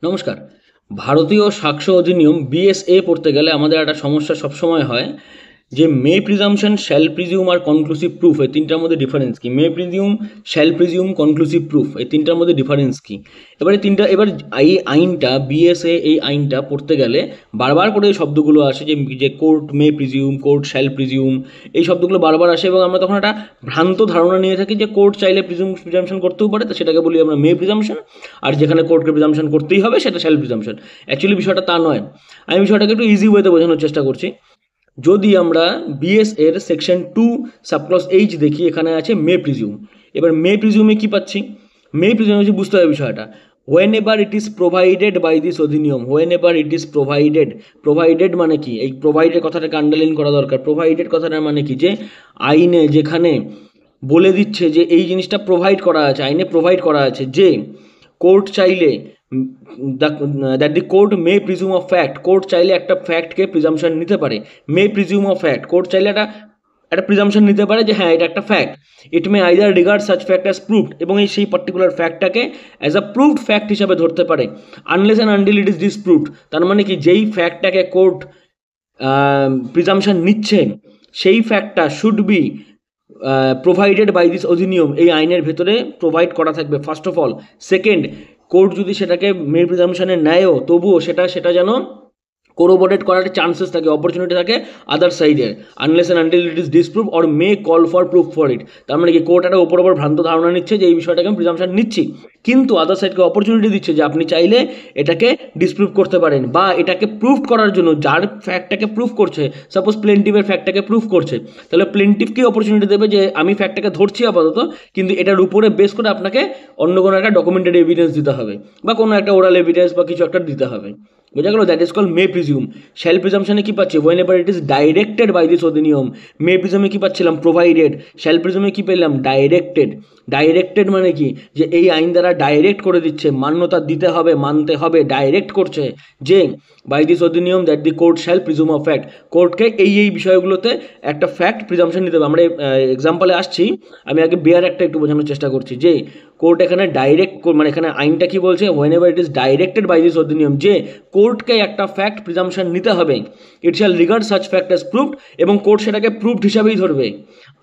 নমস্কার। ভারতীয় সাক্ষ্য অধিনিয়ম বিএসএ পড়তে গেলে আমাদের একটা সমস্যা সবসময় হয় যে মে প্রিজাম্পশন, শ্যাল প্রিজিউম আর কনক্লুসিভ প্রুফ, এই তিনটার মধ্যে ডিফারেন্স কি? May presume, shall presume, conclusive proof, এই তিনটার মধ্যে ডিফারেন্স কি? এবার এই আইনটা, বিএসএ এই আইনটা পড়তে গেলে বারবার করে এই শব্দগুলো আসে যে court may presume, court shall presume, এই শব্দগুলো বারবার আসে এবং আমরা তখন একটা ভ্রান্ত ধারণা নিয়ে থাকি যে কোর্ট চাইলে প্রিজাম্পশন করতেও পারে, তো সেটাকে বলি আমরা মে প্রিজাম্পশন, আর যেখানে কোর্টকে প্রিজাম্পশন করতেই হবে সেটা শ্যাল প্রিজাম্পশন। অ্যাকচুয়ালি বিষয়টা তা নয়। আমি বিষয়টাকে একটু ইজি ওয়েতে বোঝানোর চেষ্টা করছি। যদি আমরা বিএস এর সেকশন 2 সাবক্লস এইচ দেখি, এখানে আছে মে প্রিজিউম। এবার মে প্রিজিউমে কি পাচ্ছি? মে প্রিজিউমে হচ্ছে, বুঝতে হবে বিষয়টা, whenever it is provided by this অধিনিয়ম, whenever it is provided. Provided মানে কি? এই প্রোভাইডেড কথাটাকে আন্ডারলাইন করা দরকার। প্রোভাইডেড কথাটার মানে কি? যে আইনে যেখানে বলে দিচ্ছে যে এই জিনিসটা প্রোভাইড করা আছে, আইনে প্রোভাইড করা আছে যে কোর্ট চাইলে that the court may presume of fact, court চাইলে একটা ফ্যাক্টকে প্রিজাম্পশন নিতে পারে। May presume of fact, court চাইলে একটা প্রিজাম্পশন নিতে পারে যে হ্যাঁ এটা একটা fact. It may either regard such fact as proved, এবং সেই পার্টিকুলার ফ্যাক্টটাকে অ্যাজ আ প্রুভড ফ্যাক্ট হিসাবে ধরতে পারে, unless and until it is disproved. তার মানে কি, যেই ফ্যাক্টটাকে কোর্ট প্রিজাম্পশন নিচ্ছে সেই ফ্যাক্টটা should be provided by this অধিনিয়ম, এই আইনের ভেতরে প্রোভাইড করা থাকবে first of all. Second, court যদি সেটাকে মে প্রিজাম্পশনে নেয়ও, তবুও সেটা যেন কোরোবোরেট করার চান্সেস থাকে, অপরচুনিটি থাকে আদার সাইডের, unless and until it is disprove or may call for proof for it. তার মানে কি, কোর্ট একটা ওপর ভ্রান্ত ধারণা নিচ্ছে যে এই বিষয়টাকে আমি প্রিজাম্পশন নিচ্ছি, কিন্তু আদার সাইডকে অপরচুনিটি দিচ্ছে যে আপনি চাইলে এটাকে ডিসপ্রুভ করতে পারেন, বা এটাকে প্রুভ করার জন্য যার ফ্যাক্টটাকে প্রুভ করছে, সাপোজ প্লেন্টিভের ফ্যাক্টটাকে প্রুভ করছে, তাহলে প্লেন্টিভকেই অপরচুনিটি দেবে যে আমি ফ্যাক্টটাকে ধরছি আপাতত, কিন্তু এটার উপরে বেস করে আপনাকে অন্য কোনো একটা ডকুমেন্টেড এভিডেন্স দিতে হবে, বা কোনো একটা ওরাল এভিডেন্স বা কিছু একটা দিতে হবে। বোঝা গেল? That is call may presume. Shall প্রিজাম্পশনে কি পাচ্ছি? Whenever it is directed by this অধিনিয়ম। মে প্রিজিউমে কি পাচ্ছিলাম? প্রোভাইডেড। শ্যাল প্রিজিউমে কি পেলাম? ডাইরেক্টেড। ডাইরেক্টেড মানে কি? যে এই আইন দ্বারা ডাইরেক্ট করে দিচ্ছে, মান্যতা দিতে হবে, মানতে হবে, ডাইরেক্ট করছে যে বাই দিস অধিনিয়ম that the court shall presume of fact, কোর্টকে এই বিষয়গুলোতে একটা ফ্যাক্ট প্রিজাম্পশন নিতে হবে। আমরা এক্সাম্পলে আসছি, আমি আগে বেয়ার একটা একটু বোঝানোর চেষ্টা করছি যে কোর্ট এখানে ডাইরেক্ট, মানে এখানে আইনটা কি বলছে? Whenever it is directed by this অধিনিয়ম, যে কোর্টকে একটা ফ্যাক্ট প্রিজাম্পশন নিতে হবে, it shall regard such fact as proved, এবং কোর্ট সেটাকে প্রুভড হিসাবেই ধরবে,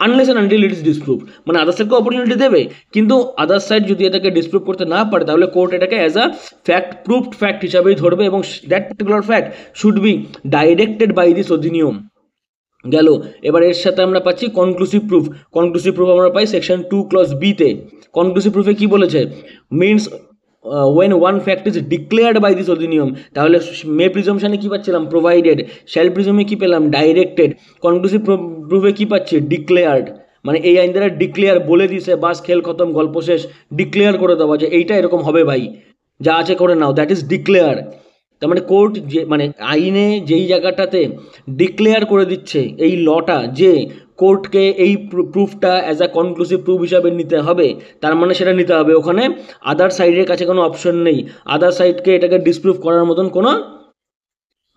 unless and until it is disprove. মানে আদার সাইডকে অপরচুনিটি দেবে, কিন্তু আদার সাইড যদি এটাকে ডিসপ্রুভ করতে না পারে, তাহলে কোর্ট এটাকে as a fact, proved fact হিসাবেই ধরবে, এবং that particular fact should be directed by this অধিনিয়ম। গেল। এবার এর সাথে আমরা পাচ্ছি কনক্লুসিভ প্রুফ। কনক্লুসিভ প্রুফ আমরা পাই সেকশন 2 ক্লজ বিতে। কনক্লুসিভ প্রুফে কি বলেছে? Means when one fact is declared by this অধিনিয়ম। তাহলে মে প্রিজাম্পশনে কি পাচ্ছিলাম? প্রোভাইডেড। শ্যাল প্রিজমে কি পেলাম? ডাইরেক্টেড। কনক্লুসিভ প্রুফে কি পাচ্ছি? ডিক্লেয়ার্ড। মানে এই আইন দ্বারা ডিক্লেয়ার, বলে দিছে, বাস খেল খতম, গল্প শেষ, ডিক্লেয়ার করে দেওয়া যে এইটা এরকম হবে ভাই, যা আছে করে নাও, দ্যাট ইজ ডিক্লেয়ার। তার মানে কোর্ট যে, মানে আইনে যেই জায়গাটাতে ডিক্লেয়ার করে দিচ্ছে এই লটা যে কোর্টকে এই প্রুফটা অ্যাজ আ কনক্লুসিভ প্রুফ হিসাবে নিতে হবে, তার মানে সেটা নিতে হবে। ওখানে আদার সাইডের কাছে কোনো অপশন নেই, আদার সাইডকে এটাকে ডিসপ্রুভ করার মতন কোনো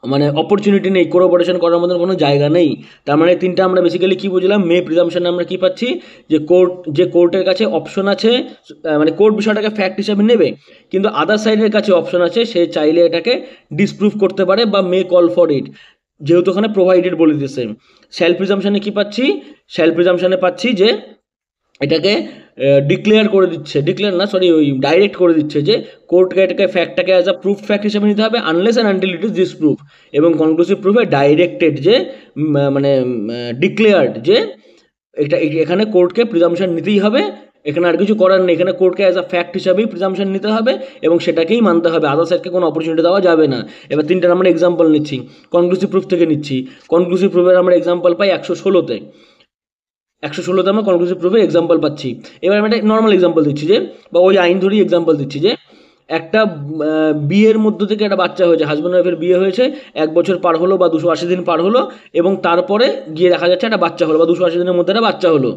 মানে অপরচুনিটি নেই, কোরোবোরেশন করার মতন কোনো জায়গা নেই। তার মানে তিনটা আমরা বেসিক্যালি কি বুঝলাম? মে প্রিজাম্পশনে আমরা কি পাচ্ছি? যে কোর্টের কাছে অপশন আছে, মানে কোর্ট বিষয়টাকে ফ্যাক্ট হিসাবে নেবে, কিন্তু আদার সাইডের কাছে অপশন আছে, সে চাইলে এটাকে ডিসপ্রুভ করতে পারে বা মে কল ফর ইট, যেহেতু ওখানে প্রোভাইডেড বলে দিয়েছে। শ্যাল প্রিজাম্পশনে কি পাচ্ছি? শ্যাল প্রিজাম্পশনে পাচ্ছি যে এটাকে ডিক্লেয়ার করে দিচ্ছে, ওই ডাইরেক্ট করে দিচ্ছে যে কোর্টকে এটাকে ফ্যাক্টটাকে অ্যাজ আ প্রুফ ফ্যাক্ট হিসেবে নিতে হবে, unless and until it is disprove. এবং কনক্লুসিভ প্রুফে ডাইরেক্টেড, যে মানে ডিক্লেয়ার্ড, যে এখানে কোর্টকে প্রিজাম্পশন নিতেই হবে, এখানে আর কিছু করার নেই, এখানে কোর্টকে অ্যাজ আ ফ্যাক্ট হিসাবেই প্রিজাম্পশন নিতে হবে এবং সেটাকেই মানতে হবে, আদার সাইডকে কোনো অপরচুনিটি দেওয়া যাবে না। এবার তিনটা আমরা এক্সাম্পল নিচ্ছি, কনক্লুসিভ প্রুফ থেকে নিচ্ছি। কনক্লুসিভ প্রুফের আমরা এক্সাম্পল পাই 116তে। 116তে আমরা কনক্লুসিভ প্রুফের এক্সাম্পল পাচ্ছি। এবার আমি একটা নর্মাল এক্সাম্পল দিচ্ছি, যে বা ওই আইন ধরেই এক্সাম্পল দিচ্ছি, যে একটা বিয়ের মধ্য থেকে একটা বাচ্চা হয়েছে, হাজব্যান্ড ওয়াইফের বিয়ে হয়েছে, 1 বছর পার হলো বা 280 দিন পার হলো, এবং তারপরে গিয়ে দেখা যাচ্ছে একটা বাচ্চা হলো, বা 280 দিনের মধ্যে একটা বাচ্চা হলো।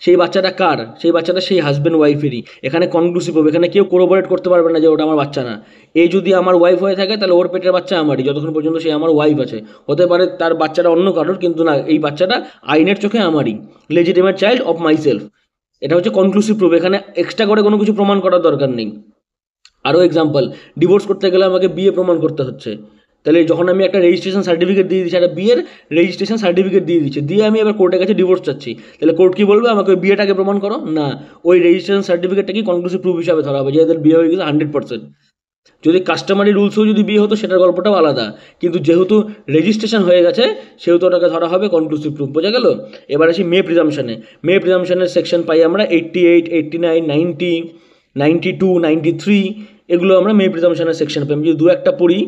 সেই বাচ্চাটা কার? সেই বাচ্চাটা সেই হাজব্যান্ড ওয়াইফেরই। এখানে কনক্লুসিভ হবে, এখানে কেউ কোরোবোরেট করতে পারবে না যে ওটা আমার বাচ্চা না। এই যদি আমার ওয়াইফ হয়ে থাকে, তাহলে ওর পেটের বাচ্চা আমারই, যতক্ষণ পর্যন্ত সে আমার ওয়াইফ আছে। হতে পারে তার বাচ্চাটা অন্য কারোর, কিন্তু না, এই বাচ্চাটা আইনের চোখে আমারই, legitimate child of my self. এটা হচ্ছে কনক্লুসিভ প্রুফ, এখানে এক্সট্রা করে কোনো কিছু প্রমাণ করার দরকার নেই। আরও এক্সাম্পল, ডিভোর্স করতে গেলে আমাকে বিয়ে প্রমাণ করতে হচ্ছে, তাহলে যখন আমি একটা রেজিস্ট্রেশন সার্টিফিকেট দিয়ে দিচ্ছি, একটা বিয়ের রেজিস্ট্রেশন সার্টিফিকেট দিয়ে দিচ্ছি, দিয়ে আমি এবার কোর্টের কাছে ডিভোর্স চাচ্ছি, তাহলে কোর্ট কি বলবে, আমাকে ওই বিয়েটাকে প্রমাণ করো? না, ওই রেজিস্ট্রেশন সার্টিফিকেটটা কি কনক্লুসিভ প্রুফ হিসাবে ধরা হবে যে এদের বিয়ে হয়ে গেছে 100%। যদি কাস্টমারি রুলসেও যদি বিয়ে হতো সেটার গল্পটাও আলাদা, কিন্তু যেহেতু রেজিস্ট্রেশন হয়ে গেছে সেহেতু ওটাকে ধরা হবে কনক্লুসিভ প্রুফ। বোঝা গেল? এবার আসি মে প্রিজাম্পশনে। মে প্রিজাম্পশনের সেকশন পাই আমরা 88, 89, 90, 92, 93, এগুলো আমরা মে প্রিজাম্পশনের সেকশন পাই। আমি যদি দু একটা পড়ি,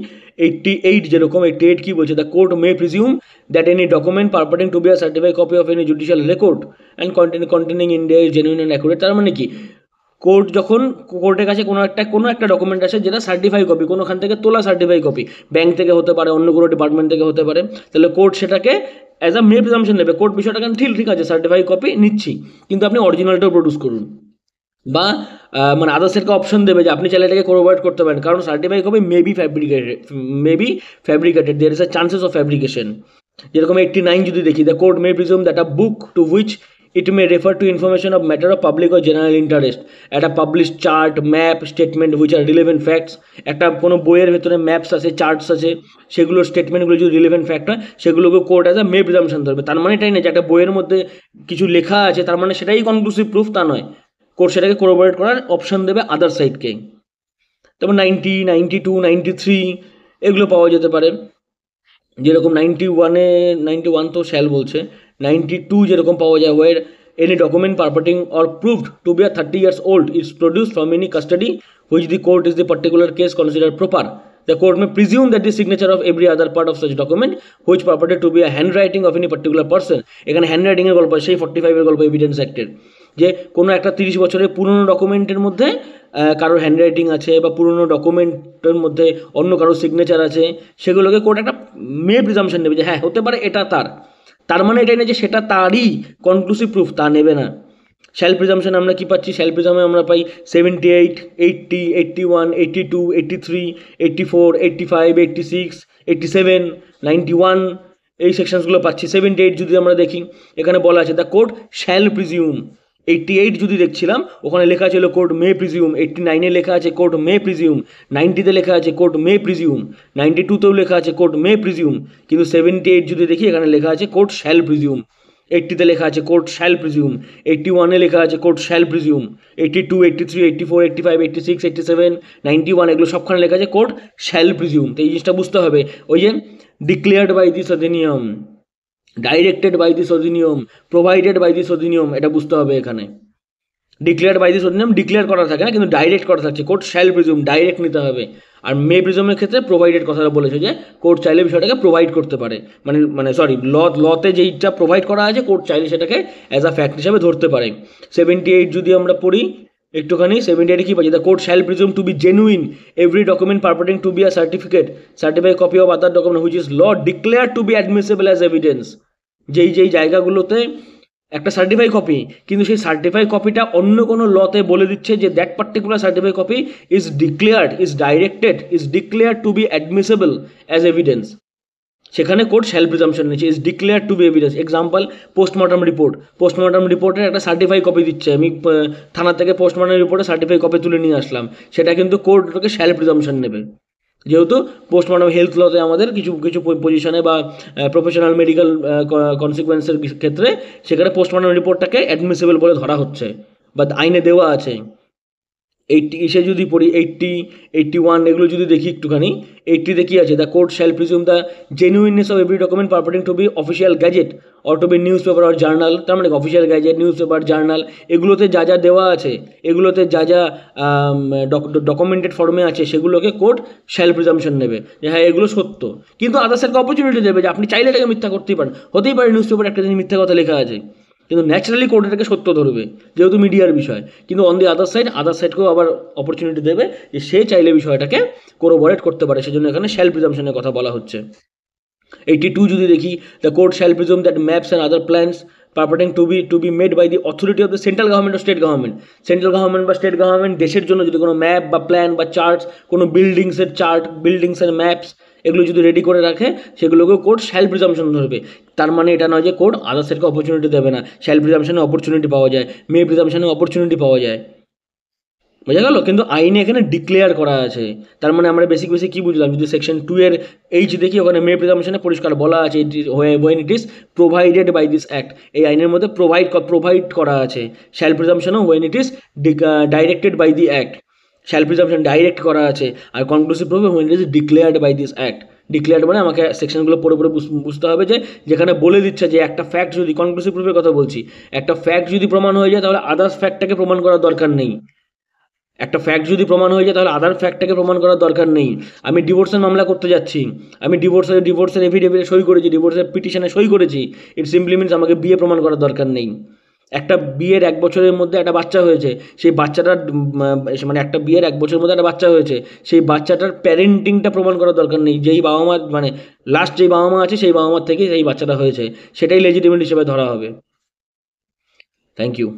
88 যেরকম, 88 কি বলছে, the court may presume that any document purporting to be a certified copy of any judicial record and containing India is genuine and accurate. তার মানে কি, কোর্ট যখন কোর্টের কাছে কোনো একটা ডকুমেন্ট আসে যেটা সার্টিফাই কপি, কোনোখান থেকে তোলা সার্টিফাই কপি, ব্যাংক থেকে হতে পারে, অন্য কোনো ডিপার্টমেন্ট থেকে হতে পারে, তাহলে কোর্ট সেটাকে অ্যাজ আ মে প্রিজাম্পশন নেবে। কোর্ট বিষয়টাকে ঠিক আছে সার্টিফাই কপি নিচ্ছি, কিন্তু আপনি অরিজিনালটাও প্রডিউস করুন, বা মানে আদার্সেরকে অপশন দেবে যে আপনি চাইলে এটাকে কোরোবোরেট করতে পারেন, কারণ certify copy may be fabricated, there is a chances of fabrication. যেরকম 89 যদি দেখি, the court may presume that a book to which it may refer to information of matter of public or general interest, একটা publish chart, map, statement which are relevant facts, একটা কোনো বইয়ের ভেতরে maps আছে, charts আছে, সেগুলোর স্টেটমেন্টগুলো যদি relevant fact হয় সেগুলোকে court as a May presumption ধরবে। তার মানে এটাই না যে একটা বইয়ের মধ্যে কিছু লেখা আছে তার মানে সেটাই কনক্লুসিভ প্রুফ, তা নয়। কোর্ট সেটাকে কোরোবোরেট করার অপশন দেবে আদার সাইডকে। তারপর 90, 92, 93 এগুলো পাওয়া যেতে পারে। যেরকম 91 তো শ্যাল বলছে, 92 যেরকম পাওয়া যায়, where any document purporting or proved to be 30 years old is produced from any custody which the court is the particular case considered proper, the court may presume that the signature of every other part of such document which purported to be a handwriting of any particular person। এখানে handwriting এর গল্প, সেই 45 এর গল্প evidence অ্যাক্টের, যে কোনো একটা 30 বছরের পুরনো ডকুমেন্টের মধ্যে কারোর হ্যান্ডরাইটিং আছে বা পুরনো ডকুমেন্টের মধ্যে অন্য কারোর সিগনেচার আছে, সেগুলোকে কোর্ট একটা মে প্রিজাম্পশন নেবে যে হ্যাঁ হতে পারে এটা তার মানে এটাই না যে সেটা তারই কনক্লুসিভ প্রুফ, তা নেবে না। শ্যাল প্রিজাম্পশন আমরা কি পাচ্ছি, শ্যাল প্রিজামে আমরা পাই 78, 80, 81, 82, 83, 84, 85, 86, 87, 91 এই সেকশনসগুলো পাচ্ছি। 78 যদি আমরা দেখি, এখানে বলা আছে দ্য কোর্ট শ্যাল প্রিজিউম। 88 যদি দেখছিলাম ওখানে লেখা ছিল কোর্ট মে প্রিজিউম, 89-এ লেখা আছে কোর্ট মে প্রিজিউম, 90-তে লেখা আছে কোর্ট মে প্রিজিউম, 92-তেও লেখা আছে কোর্ট মে প্রিজিউম, কিন্তু 78 যদি দেখি এখানে লেখা আছে কোর্ট শ্যাল প্রিজিউম। 80-তে লেখা আছে কোর্ট শ্যাল প্রিজিউম, 81-এ লেখা আছে কোর্ট শ্যাল প্রিজিউম, 82, 83, 84, 85, 86, 87, 91 এগুলো সবখানে লেখা আছে কোর্ট শ্যাল প্রিজিউম। তো এই জিনিসটা বুঝতে হবে, ওই যে ডিক্লেয়ার্ড বাই দিস অধিনিয়ম, ডাইরেক্টেড বাই দিস অধিনিয়ম, প্রোভাইডেড বাই দিস অধিনিয়ম, এটা বুঝতে হবে। এখানে ডিক্লেয়ার্ড বাই দিস অধিনিয়ম ডিক্লেয়ার করা থাকে না, কিন্তু ডাইরেক্ট করা থাকছে, কোর্ট শ্যাল প্রিজিউম, ডাইরেক্ট নিতে হবে। আর মে প্রিজমের ক্ষেত্রে প্রোভাইডেড কথাটা বলেছে যে কোর্ট চাইলে বিষয়টাকে প্রোভাইড করতে পারে, লতে যেইটা প্রোভাইড করা আছে কোর্ট চাইলে সেটাকে অ্যাজ আ ফ্যাক্ট হিসাবে ধরতে পারে। 78 যদি আমরা পড়ি একটুখানি, 78 কি পাচ্ছি, the court shall presume to be genuine every document purporting to be a certified copy of other document which is law declare to be admissible as evidence. যেই জায়গাগুলোতে একটা সার্টিফাই কপি, কিন্তু সেই সার্টিফাই কপিটা অন্য কোনো লতে বলে দিচ্ছে যে that particular certify copy is declared to be admissible as evidence, সেখানে কোর্ট শ্যাল প্রিজাম্পশন নিচ্ছে, is declared to be evidence. Example, postmortem রিপোর্টের একটা সার্টিফাই কপি দিচ্ছে, আমি থানা থেকে পোস্টমর্টম রিপোর্টে সার্টিফাই কপি তুলে নিয়ে আসলাম, সেটা কিন্তু কোর্ট ওটাকে শ্যাল প্রিজাম্পশন নেবে। যেহেতু পোস্টমর্টম হেলথ লতে আমাদের কিছু পজিশনে বা প্রফেশনাল মেডিকেল কনসিকুয়েন্সের ক্ষেত্রে সেখানে পোস্টমর্টম রিপোর্টটাকে অ্যাডমিসেবল বলে ধরা হচ্ছে বা আইনে দেওয়া আছে। 80 যদি পড়ি, 80, 81 এগুলো যদি দেখি একটুখানি, 80-তে কি আছে, the court shall presume the genuineness of every document purporting to be official gazette or to be newspaper or journal. তার মানে official gazette, newspaper, journal, এগুলোতে যা যা দেওয়া আছে, এগুলোতে যা যা ডকুমেন্টেড ফর্মে আছে সেগুলোকে কোর্ট শ্যাল প্রিজাম্পশন নেবে যে হ্যাঁ এগুলো সত্য, কিন্তু আদার্সেরকে অপরচুনিটি দেবে যে আপনি চাইলে এটাকে মিথ্যা করতেই পারেন, হতেই পারে নিউজ পেপার একটা জিনিস মিথ্যা কথা লেখা আছে, কিন্তু ন্যাচারালি কোর্ট এটাকে সত্য ধরবে যেহেতু মিডিয়ার বিষয়, কিন্তু অন দি আদার সাইডকেও আবার অপরচুনিটি দেবে যে সে চাইলে বিষয়টাকে কোরোবোরেট করতে পারে, সেজন্য এখানে শ্যাল প্রিজাম্পশনের কথা বলা হচ্ছে। 82 যদি দেখি, the court shall presume that maps and other plans purporting to be made by the authority of the central government ও স্টেট গভর্নমেন্ট বা স্টেট গভর্নমেন্ট দেশের জন্য যদি কোনো ম্যাপ বা প্ল্যান বা চার্টস, কোনো বিল্ডিংসের ম্যাপস এগুলো যদি রেডি করে রাখে সেগুলোকেও কোর্ট শ্যাল প্রিজাম্পশন ধরবে। তার মানে এটা নয় যে কোর্ট আদার্সেরকে অপরচুনিটি দেবে না, শ্যাল প্রিজাম্পশনে অপরচুনিটি পাওয়া যায়, মে প্রিজাম্পশনে অপরচুনিটি পাওয়া যায়। বোঝা গেল? কিন্তু আইনে এখানে ডিক্লেয়ার করা আছে। তার মানে আমরা বেসিক কি বুঝলাম, যদি সেকশন 2 এর দেখি, ওখানে মে প্রিজাম্পশনে পরিষ্কার বলা আছে when it is provided by this act. এই আইনের মধ্যে প্রোভাইড করা আছে। শ্যাল প্রিজাম্পশনও when it is directed by the act, shall presumption direct করা আছে। আর conclusive proof when it is declared by this act. Declared মানে আমাকে সেকশনগুলো পড়ে বুঝতে হবে যে যেখানে বলে দিচ্ছে যে একটা ফ্যাক্ট যদি, কনক্লুসিভ প্রুফের কথা বলছি, একটা ফ্যাক্ট যদি প্রমাণ হয়ে যায় তাহলে আদার্স ফ্যাক্টটাকে প্রমাণ করার দরকার নেই। একটা ফ্যাক্ট যদি প্রমাণ হয়ে যায় তাহলে আদার ফ্যাক্টটাকে প্রমাণ করার দরকার নেই। আমি ডিভোর্সের মামলা করতে যাচ্ছি, আমি ডিভোর্সের এফিডেভিটে সই করেছি, ডিভোর্সের পিটিশনে সই করেছি, ইট সিম্পলি মিনস আমাকে বিয়ে প্রমাণ করার দরকার নেই। একটা বিয়ের 1 বছরের মধ্যে একটা বাচ্চা হয়েছে, সেই বাচ্চাটার মানে একটা বিয়ের 1 বছরের মধ্যে একটা বাচ্চা হয়েছে, সেই বাচ্চাটার প্যারেন্টিংটা প্রমাণ করার দরকার নেই। যেই বাবা মা মানে লাস্ট যেই বাবা মা আছে সেই বাবা মার থেকেই সেই বাচ্চাটা হয়েছে, সেটাই লেজিটিমেট হিসেবে ধরা হবে। Thank you.